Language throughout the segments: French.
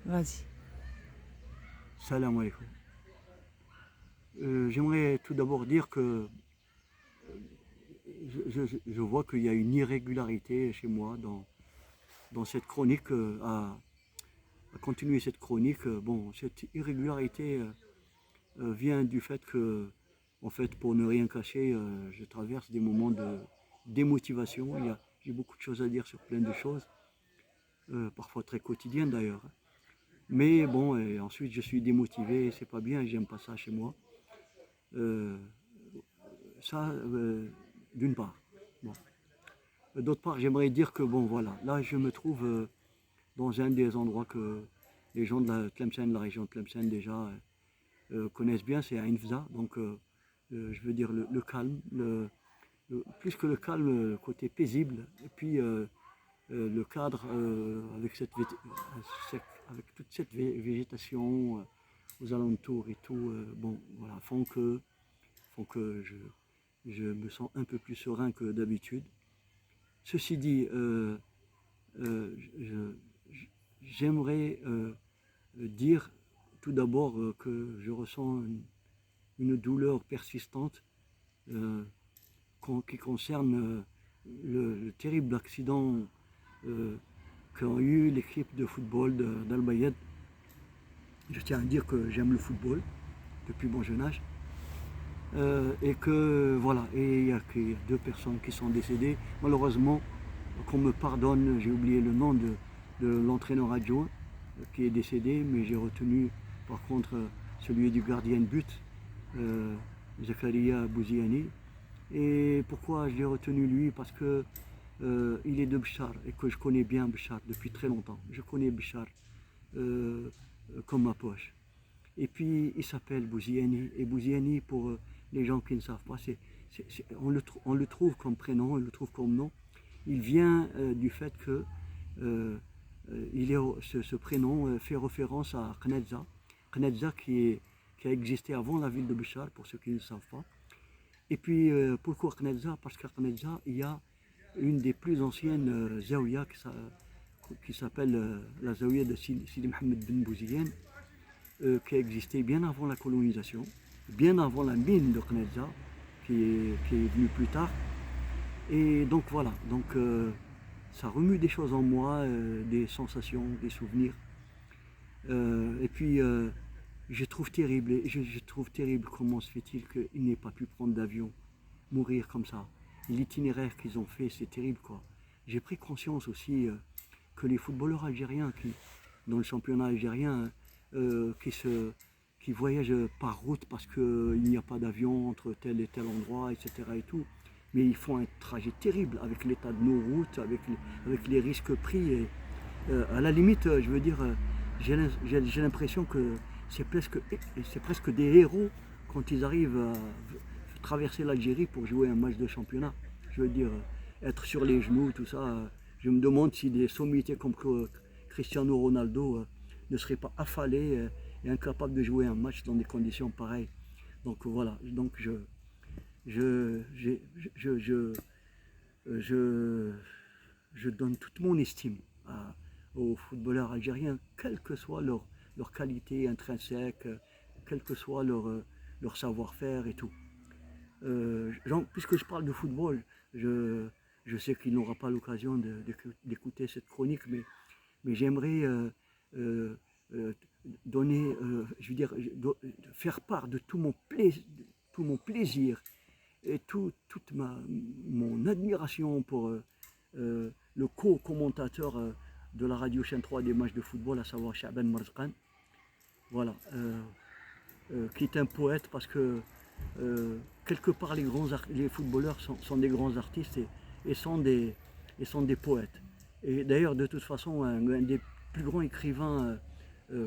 Vas-y. Salam alaikum. J'aimerais tout d'abord dire que je vois qu'il y a une irrégularité chez moi dans cette chronique, à continuer cette chronique. Bon, cette irrégularité vient du fait que, en fait, pour ne rien cacher, je traverse des moments de démotivation. J'ai beaucoup de choses à dire sur plein de choses, parfois très quotidiennes d'ailleurs. Mais bon, et ensuite je suis démotivé, c'est pas bien, j'aime pas ça chez moi. Euh, Ça, d'une part. Bon. D'autre part, j'aimerais dire que, bon, voilà, là, je me trouve dans un des endroits que les gens de la Tlemcen, la région de Tlemcen, déjà connaissent bien, c'est à Infza. Donc, je veux dire le calme, plus que le calme, le côté paisible, et puis le cadre avec toute cette végétation aux alentours et tout, bon, voilà, font que je me sens un peu plus serein que d'habitude. Ceci dit, j'aimerais dire tout d'abord que je ressens une douleur persistante euh, qui concerne le terrible accident euh, qu'a eu l'équipe de football d'Al-Bayed. Je tiens à dire que j'aime le football depuis mon jeune âge. Et que voilà, et il y a deux personnes qui sont décédées. Malheureusement, qu'on me pardonne, j'ai oublié le nom de l'entraîneur adjoint qui est décédé, mais j'ai retenu par contre celui du gardien de but, euh, Zakaria Bouziani. Et pourquoi je l'ai retenu lui? Parce que il est de Bchar et que je connais bien Bchar depuis très longtemps. Je connais Bchar euh, comme ma poche. Et puis il s'appelle Bouziani. Et Bouziani, pour les gens qui ne savent pas, on le trouve comme prénom, on le trouve comme nom. Il vient du fait que ce prénom fait référence à Knedza. Knedza qui a existé avant la ville de Béchar, pour ceux qui ne savent pas. Et puis pourquoi Knedza? Parce qu'à Knedza, il y a une des plus anciennes zaouïas qui s'appelle la zaouïa de Sidi Mohamed Ben Bouziane, qui a existé bien avant la colonisation, bien avant la mine de Knedza, qui est venue plus tard. Et donc voilà, donc ça remue des choses en moi, des sensations, des souvenirs. Et puis je trouve terrible comment se fait-il qu'il n'ait pas pu prendre d'avion, mourir comme ça. L'itinéraire qu'ils ont fait, c'est terrible quoi. J'ai pris conscience aussi que les footballeurs algériens dans le championnat algérien, qui, qui voyagent par route parce qu'il n'y a pas d'avion entre tel et tel endroit, etc. et tout. Mais ils font un trajet terrible avec l'état de nos routes, avec les risques pris. Et, à la limite, je veux dire, j'ai l'impression que c'est presque des héros quand ils arrivent à traverser l'Algérie pour jouer un match de championnat. Je veux dire, être sur les genoux, tout ça. Je me demande si des sommités comme Cristiano Ronaldo ne seraient pas affalés et incapables de jouer un match dans des conditions pareilles. Donc voilà, donc je, je, je, je, je, je donne toute mon estime aux footballeurs algériens, quelle que soit leur qualité intrinsèque, quel que soit leur savoir-faire et tout. Puisque je parle de football, je sais qu'il n'aura pas l'occasion d'écouter cette chronique, mais j'aimerais euh, euh, donner, je veux dire, faire part de tout mon plaisir et toute mon admiration pour le co-commentateur de la radio chaîne 3 des matchs de football, à savoir Chaban Marzkan. Voilà, qui est un poète parce que quelque part les footballeurs sont des grands artistes et sont des poètes. Et d'ailleurs, de toute façon, un des plus grands écrivains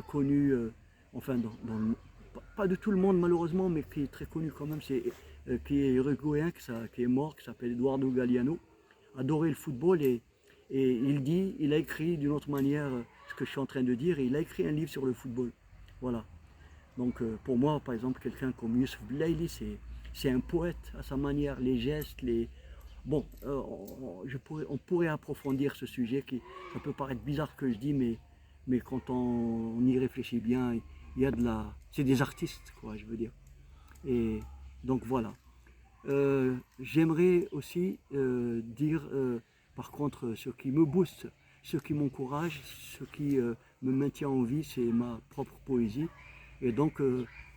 connus, enfin, pas de tout le monde malheureusement, mais qui est très connu quand même, qui est uruguayen, qui est mort, qui s'appelle Eduardo Galeano, adorait le football et il a écrit d'une autre manière ce que je suis en train de dire, et il a écrit un livre sur le football. Voilà. Donc pour moi, par exemple, quelqu'un comme Youssef Blaili, c'est un poète à sa manière, les gestes, les... Bon, on pourrait approfondir ce sujet ça peut paraître bizarre que je dis, mais quand on y réfléchit bien, il y a de la... C'est des artistes, quoi, je veux dire. Et donc voilà. J'aimerais aussi dire, par contre, ce qui me booste, ce qui m'encourage, ce qui me maintient en vie, c'est ma propre poésie. Et donc,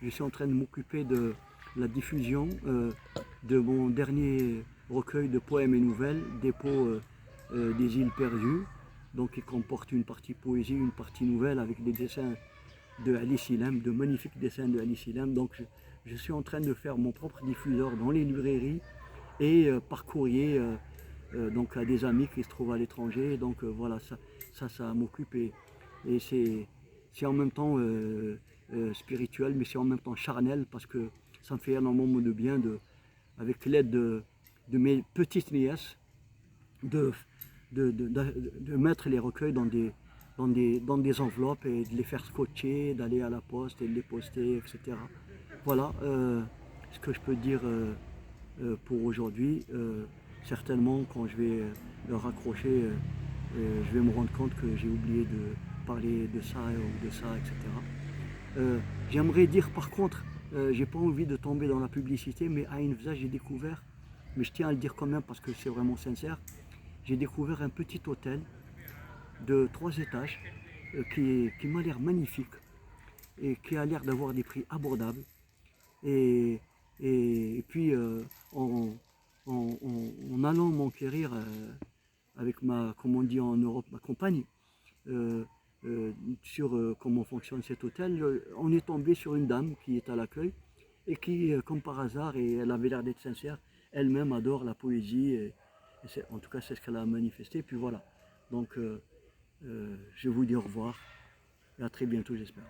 je suis en train de m'occuper de la diffusion de mon dernier recueil de poèmes et nouvelles, Dépôt des îles perdues. Donc, il comporte une partie poésie, une partie nouvelle avec des dessins de Ali Silem, de magnifiques dessins de Ali Silem. Donc, je suis en train de faire mon propre diffuseur dans les librairies et par courrier donc à des amis qui se trouvent à l'étranger. Donc voilà, ça m'occupe et c'est en même temps spirituel, mais c'est en même temps charnel parce que ça me fait énormément de bien avec l'aide de mes petites nièces de, de mettre les recueils dans des enveloppes et de les faire scotcher, d'aller à la poste et de les poster, etc. Voilà ce que je peux dire pour aujourd'hui. Certainement, quand je vais le raccrocher, je vais me rendre compte que j'ai oublié de parler de ça ou de ça, etc. J'aimerais dire par contre, j'ai pas envie de tomber dans la publicité, mais à Invza, j'ai découvert, mais je tiens à le dire quand même parce que c'est vraiment sincère, j'ai découvert un petit hôtel de 3 étages qui m'a l'air magnifique et qui a l'air d'avoir des prix abordables. Et, et puis en allant m'enquérir avec ma, comme on dit en Europe, ma compagne, euh, sur comment fonctionne cet hôtel, on est tombé sur une dame qui est à l'accueil et qui, comme par hasard, et elle avait l'air d'être sincère, elle-même adore la poésie, en tout cas c'est ce qu'elle a manifesté, puis voilà. Donc je vous dis au revoir et à très bientôt j'espère.